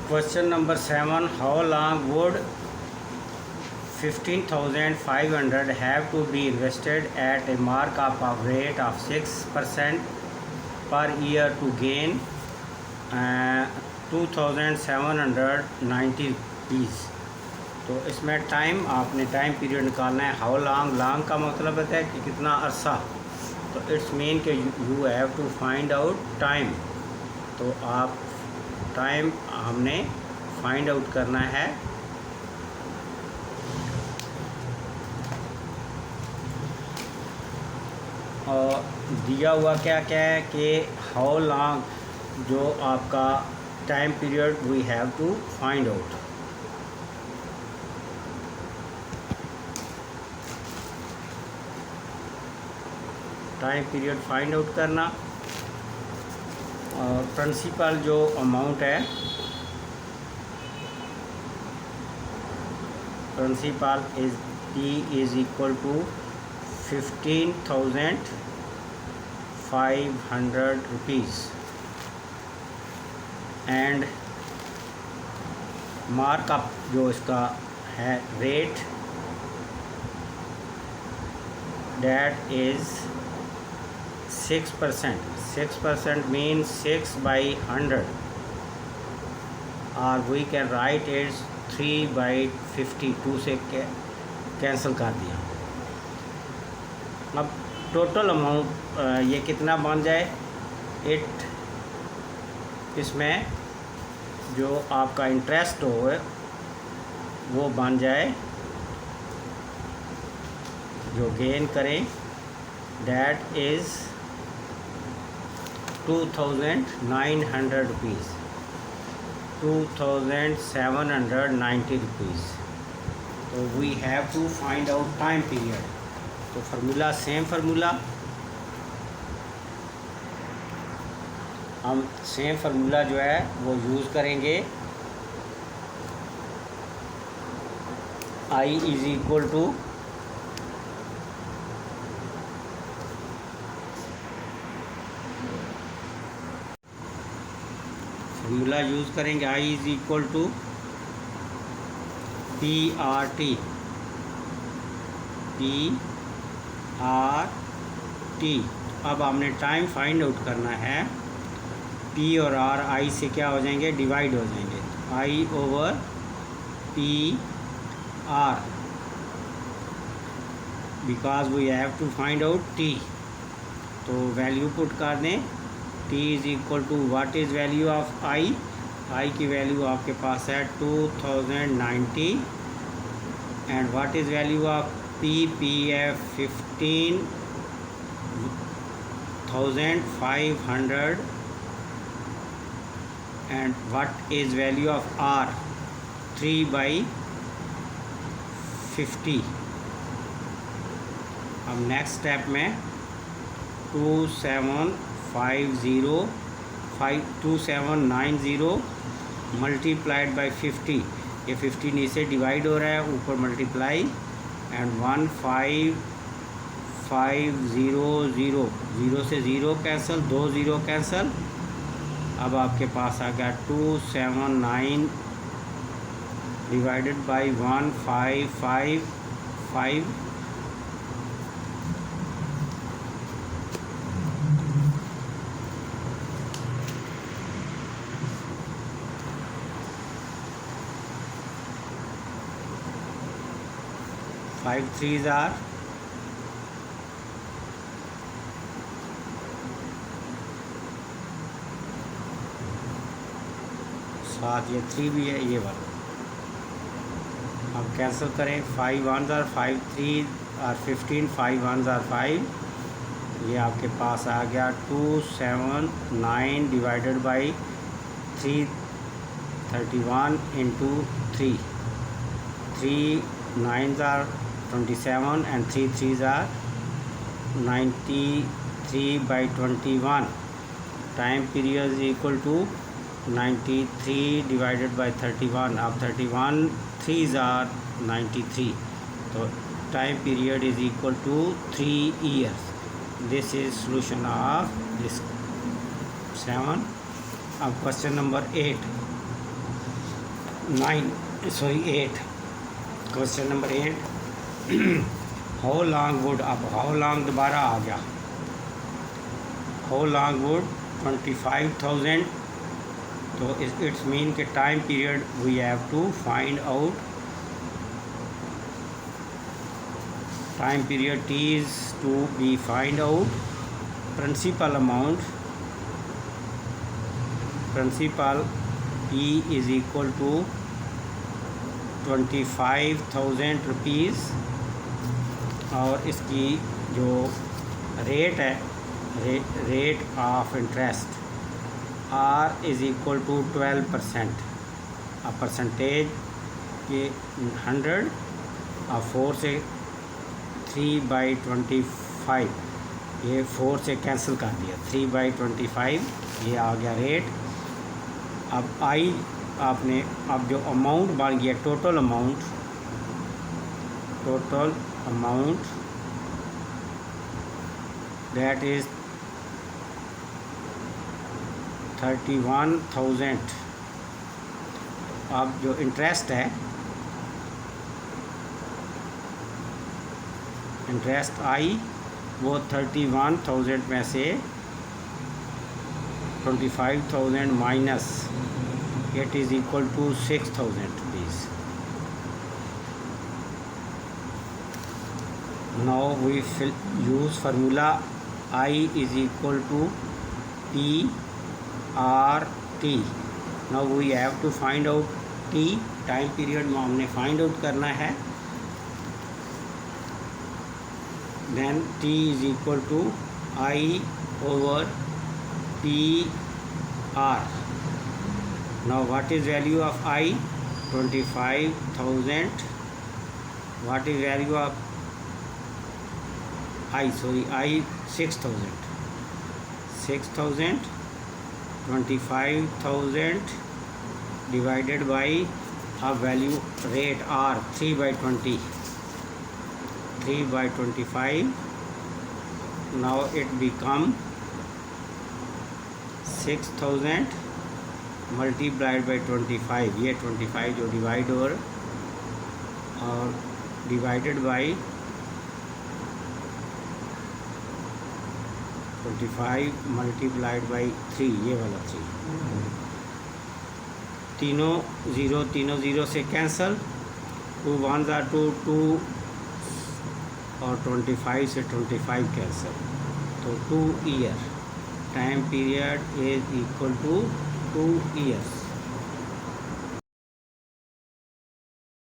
Question number 7. How long would 15,500 have to be invested at a markup of rate of 6% per year to gain 2,790 rupees? तो इसमें time आपने time period निकालना है. How long, long का मतलब है कि कितना अरसा. तो इट्स मीन कि you have to find out time. तो आप टाइम हमने फाइंड आउट करना है. और दिया हुआ क्या क्या है कि हाउ लॉन्ग जो आपका time period we have to find out. Time period find out करना. और प्रिंसिपल जो अमाउंट है, principal is P is equal to 15,500 rupees and markup जो इसका है rate that is 6%. 6% means 6 by 100, or we can write it 3 by 50. 2 से cancel कर दिया. अब टोटल अमाउंट ये कितना बन जाए. इसमें जो आपका इंटरेस्ट हो वो बन जाए, जो गेन करें that is 2,900 रुपीज़, 2,790 रुपीज़. तो we have to find out time period. तो फार्मूला सेम फार्मूला, हम सेम फार्मूला जो है वो यूज़ करेंगे. I is equal to formula use करेंगे. I is equal to PRT. अब हमने टाइम फाइंड आउट करना है. P और R I से क्या हो जाएंगे, डिवाइड हो जाएंगे. I over PR because we have to find out T. तो वैल्यू पुट कर दें. T is equal to what is value of I. I की वैल्यू आपके पास है 2090 and what is value of P है 15,500 and what is value of R 3 by 50. अब next step में 2790 मल्टीप्लाइड बाई 50. ये 50 नीचे डिवाइड हो रहा है, ऊपर मल्टीप्लाई एंड 15,500. 0 से 0 कैंसल, 2 0 कैंसल. अब आपके पास आ गया 279 divided by 1555. Five threes are 7. ये 3 भी है, ये वाला. अब कैंसिल करें. 5 1s are 5, 3 are 15, 5 1s are 5. ये आपके पास आ गया 279 divided by 331 into 3. 3 9s are 27 and 3 3s are 93 by 21. Time period is equal to 93 divided by 31. अब 31 3s are 93. तो time period is equal to 3 years. This is solution of this 7. अब question number 8. 8 question number 8 how long would, अब how long दोबारा आ गया, how long would 25,000, तो it's mean के time period we have to find out, time period T is to be find out principal amount, principal P is equal to 25,000 rupees, और इसकी जो rate है, rate of interest R is equal to 12%, अब percentage के 100 और 4 से 3/25, ये 4 से कैंसिल कर दिया, 3/25 ये आ गया रेट। अब I आपने, अब जो अमाउंट बन गया टोटल अमाउंट दैट इज़ 31,000। अब जो इंटरेस्ट है, इंटरेस्ट आई वो 31,000 में से 25,000 minus it is equal to 6,000 rupees. Now we use formula I is equal to PRT। Now we have to find out T, time period में हमने find out करना है। Then T is equal to I over PR। Now what is value of I? 25,000। What is value of I? 6,000। 6,000 25,000 divided by a value rate R 3/20, 3/25। now it become 6,000 multiplied by 25, ये 25 जो divide और divided by 25 multiplied by 3, ये वाला 3, तीनों zero से cancel, 2 1s are 2 और 25 से 25 cancel, तो 2 year, time period is equal to 2 years.